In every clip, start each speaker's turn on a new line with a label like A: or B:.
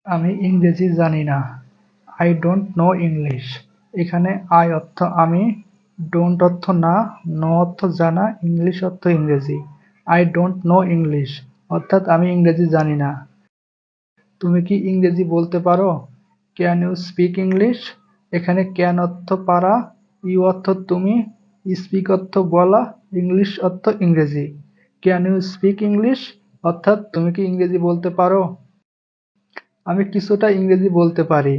A: আমি ইংরেজি জানি না। I don't know English. এখানে আই অর্থ আমি, ডোন্ট অর্থ না, নো অর্থ জানা, ইংলিশ অর্থ ইংরেজি। আই ডোন্ট নো ইংলিশ অর্থাৎ আমি ইংরেজি জানি না। তুমি কি ইংরেজি বলতে পারো? Can you speak English? এখানে ক্যান অর্থ পারা, ইউ অর্থ তুমি, স্পিক অর্থ বলা, ইংলিশ অর্থ ইংরেজি। ক্যান ইউ স্পিক ইংলিশ অর্থাৎ তুমি কি ইংরেজি বলতে পারো? আমি কিছুটা ইংরেজি বলতে পারি।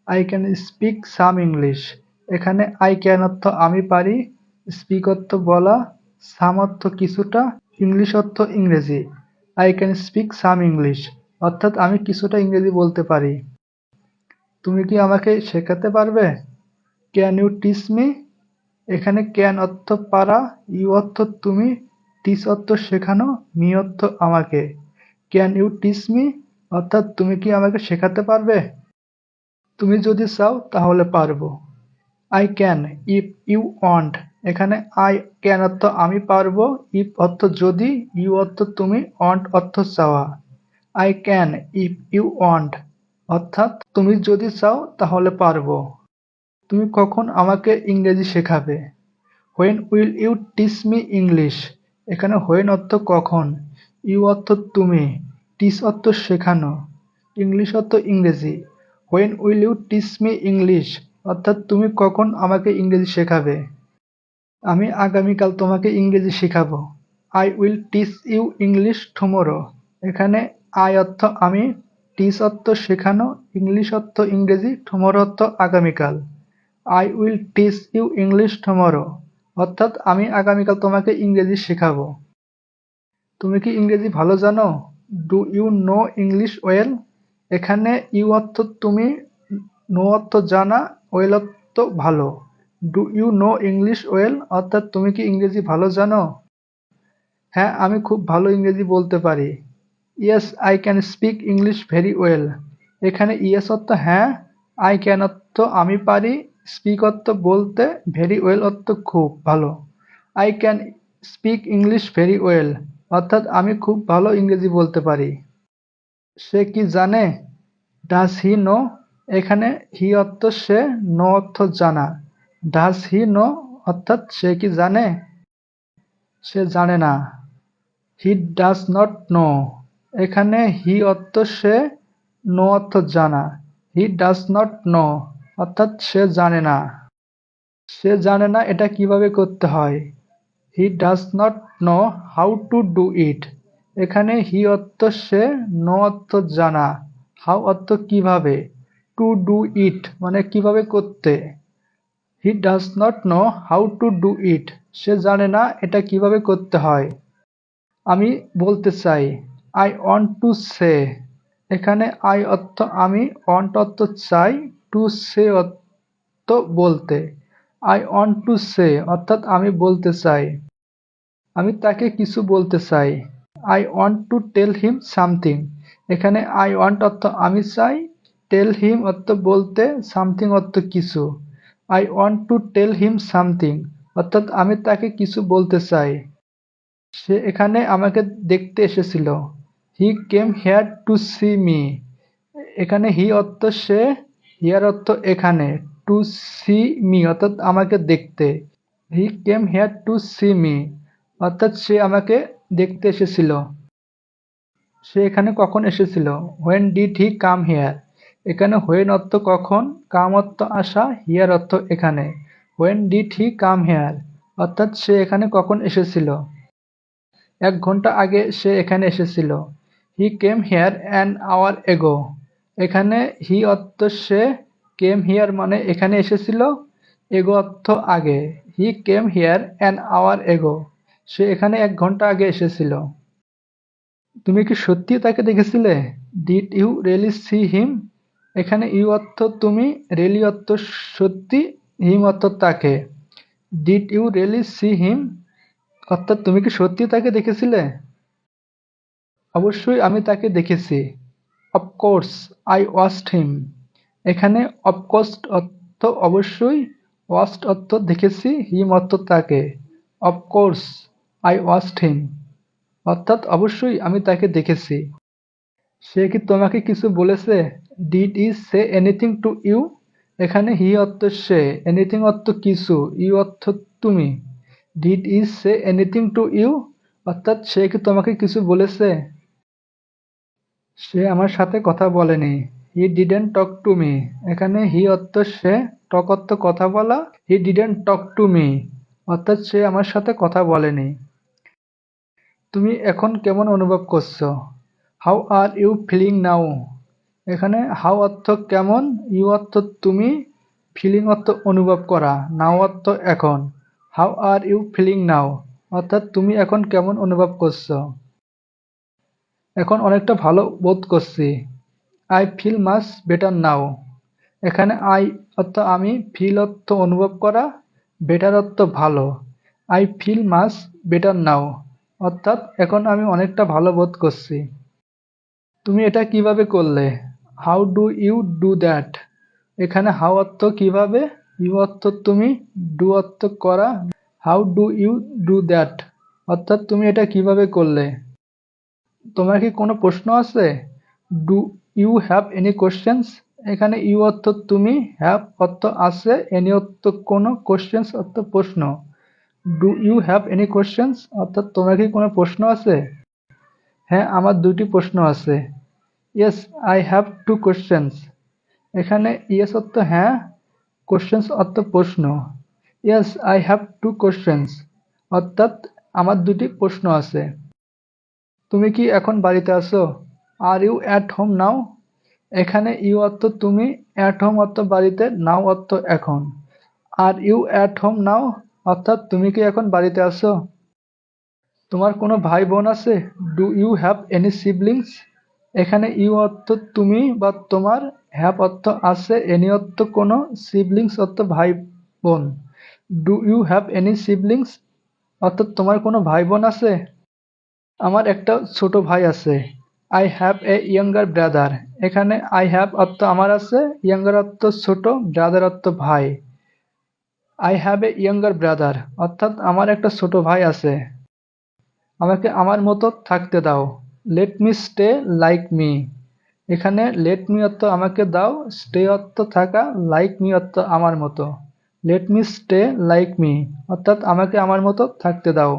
A: I can speak some English. এখানে আই ক্যান অর্থ আমি পারি, স্পিক অর্থ বলা, সাম অর্থ কিছুটা, ইংলিশ অর্থ ইংরেজি। I can speak some English অর্থাৎ আমি কিছুটা ইংরেজি বলতে পারি। তুমি কি আমাকে শেখাতে পারবে? Can you teach me? এখানে ক্যান অর্থ পারা, ইউ অর্থ তুমি, টিচ অর্থ শেখানো, মি অর্থ আমাকে। ক্যান ইউ টিচ মি অর্থাৎ তুমি কি আমাকে শেখাতে পারবে? তুমি যদি চাও তাহলে পারবো। I can if you want. এখানে আই ক্যান অর্থ আমি পারবো, ইফ অর্থ যদি, ইউ অর্থ তুমি, ওয়ান্ট অর্থ চাওয়া। I can if you want অর্থাৎ তুমি যদি চাও তাহলে পারবো। তুমি কখন আমাকে ইংরেজি শেখাবে? When will you teach me English? এখানে হোয়েন অর্থ কখন, ইউ অর্থ তুমি, টিচ অর্থ শেখানো, ইংলিশ অর্থ ইংরেজি। When will you teach me English অর্থাৎ তুমি কখন আমাকে ইংরেজি শেখাবে? আমি আগামীকাল তোমাকে ইংরেজি শেখাবো। I will teach you English tomorrow. এখানে আই অর্থ আমি, টিচ অর্থ শেখানো, ইংলিশ অর্থ ইংরেজি, টুমোরো অর্থ আগামীকাল। I will teach you English tomorrow অর্থাৎ আমি আগামীকাল তোমাকে ইংরেজি শেখাবো। তুমি কি ইংরেজি ভালো জানো? Do you know English well? এখানে ইউ অর্থ তুমি, নো অর্থ জানা, ওয়েল অর্থ ভালো। Do you know English well অর্থাৎ তুমি কি ইংরেজি ভালো জানো? হ্যাঁ, আমি খুব ভালো ইংরেজি বলতে পারি। Yes I can speak English very well. এখানে ইয়েস অর্থ হ্যাঁ, আই ক্যান অর্থ আমি পারি, স্পিক অর্থ বলতে, ভেরি ওয়েল অর্থ খুব ভালো। I can speak English very well অর্থাৎ আমি খুব ভালো ইংরেজি বলতে পারি। সে কি জানে? Does he know? এখানে হি অর্থ সে, নো অর্থ জানা। ডাজ হি নো অর্থাৎ সে কি জানে? সে জানে না। হি ডাজ নট নো। এখানে হি অর্থ সে, নো অর্থ জানা। হি ডাজ নট নো অর্থাৎ সে জানে না। সে জানে না এটা কিভাবে করতে হয়। হি does not know how to do ইট। এখানে হি অর্থ সে, নো অর্থ জানা, হাউ অর্থ কিভাবে, টু ডু ইট মানে কিভাবে করতে। He does not know how to do it. সে জানে না এটা কিভাবে করতে হয়। আমি বলতে চাই। I want to say. এখানে আই অর্থ আমি, ওয়ান্ট অর্থ চাই, টু সে অর্থ বলতে। আই ওয়ান্ট টু সে অর্থাৎ আমি বলতে চাই। আমি তাকে কিছু বলতে চাই। I want to tell him something. এখানে আই ওয়ান্ট অর্থ আমি চাই, টেল হিম অর্থ বলতে, সামথিং অর্থ কিছু। I want to tell him something অর্থাৎ আমি তাকে কিছু বলতে চাই। সে এখানে আমাকে দেখতে এসেছিল। He came here to see me. এখানে হি অর্থ সে, হিয়ার অর্থ এখানে, টু সি মি অর্থাৎ আমাকে দেখতে। He came here to see me অর্থাৎ সে আমাকে দেখতে এসেছিল। সে এখানে কখন এসেছিল? When did he come here? এখানে হোয়েন অর্থ কখন, কাম অর্থ আসা, হিয়ার অর্থ এখানে। When did he come here অর্থাৎ সে এখানে কখন এসেছিল? 1 ঘন্টা আগে সে এখানে এসেছিল। He came here an hour ago. এখানে হি অর্থ সে, কেম হিয়ার মানে এখানে এসেছিল, এগো অর্থ আগে। He came here an hour ago. সে এখানে 1 ঘন্টা আগে এসেছিল। তুমি কি সত্যি তাকে দেখেছিলে? Did you really see him? এখানে ইউ অর্থ তুমি, রিয়েলি অর্থ সত্যি, হিম অর্থ তাকে। Did you really see him অর্থাৎ তুমি কি সত্যি তাকে দেখেছিলে? অবশ্যই আমি তাকে দেখেছি। অফকোর্স আই ওয়াচড হিম। এখানে অফকোর্স অর্থ অবশ্যই, ওয়াচড অর্থ দেখেছি, হিম অর্থ তাকে। অফকোর্স আই ওয়াচড হিম অর্থাৎ অবশ্যই আমি তাকে দেখেছি। সে কি তোমাকে কিছু বলেছে? Did he say anything to you? এখানে হি অর্থ সে, এনিথিং অর্থ কিছু, ইউ অর্থ তুমি। Did he say anything to you অর্থাৎ সে কি তোমাকে কিছু বলেছে? সে আমার সাথে কথা বলেনি। He didn't talk to me. এখানে হি অর্থ সে, টক অর্থ কথা বলা, he didn't talk to me অর্থাৎ সে আমার সাথে কথা বলেনি। তুমি এখন কেমন অনুভব করছো? How are you feeling now? এখানে হাউ অর্থ কেমন, ইউ অর্থ তুমি, ফিলিং অর্থ অনুভব করা, নাও অর্থ এখন। How are you feeling now অর্থাৎ তুমি এখন কেমন অনুভব করছো? এখন অনেকটা ভালো বোধ করছি। I feel much better now. এখানে আই অর্থ আমি, ফিল অর্থ অনুভব করা, বেটার অর্থ ভালো। I feel much better now অর্থাৎ এখন আমি অনেকটা ভালো বোধ করছি। তুমি এটা কিভাবে করলে? How do you do that? এখানে হাউ অর্থ কিভাবে, ইউ অর্থ তুমি, ডু অর্থ করা। How do you do that অর্থাৎ তুমি এটা কিভাবে করলে? তোমার কি কোনো প্রশ্ন আছে? Do you have any questions? এখানে ইউ অর্থ তুমি, হ্যাভ অর্থ আছে, এনি অর্থ কোনো, কোশ্চেন্স অর্থ প্রশ্ন। Do you have any questions অর্থাৎ তোমার কি কোনো প্রশ্ন আছে? হ্যাঁ, আমার দুটি প্রশ্ন আছে। Yes I have to questions. এখানে ইয়েস অর্থ হ্যাঁ, কোশ্চেন্স অর্থ প্রশ্ন। Yes I have to questions অর্থাৎ আমার দুটি প্রশ্ন আছে। তুমি কি এখন বাড়িতে আছো? Are you at home now? এখানে ইউ অর্থ তুমি, অ্যাট হোম অর্থ বাড়িতে, নাও অর্থ এখন। Are you at home now অর্থাৎ তুমি কি এখন বাড়িতে আছো? তোমার কোনো ভাই বোন আছে? Do you have any siblings? এখানে ইউ অর্থ তুমি বা তোমার, হ্যাভ অর্থ আছে, এনি অর্থ কোনো, সিবলিংস অর্থ ভাই বোন। Do you have any siblings অর্থাৎ তোমার কোনো ভাই বোন আছে? আমার একটা ছোট ভাই আছে। I have a younger brother. এখানে আই হ্যাভ অর্থ আমার আছে, ইয়াঙ্গার অর্থ ছোট, ব্রাদার অর্থ ভাই। I have a younger brother অর্থাৎ আমার একটা ছোট ভাই আছে। আমাকে আমার মতো থাকতে দাও। Let me stay like me. এখানে লেট মি অর্থ আমাকে দাও, স্টে অর্থ থাকা, লাইক মি অর্থ আমার মতো। Let me stay like me অর্থাৎ আমাকে আমার মতো থাকতে দাও।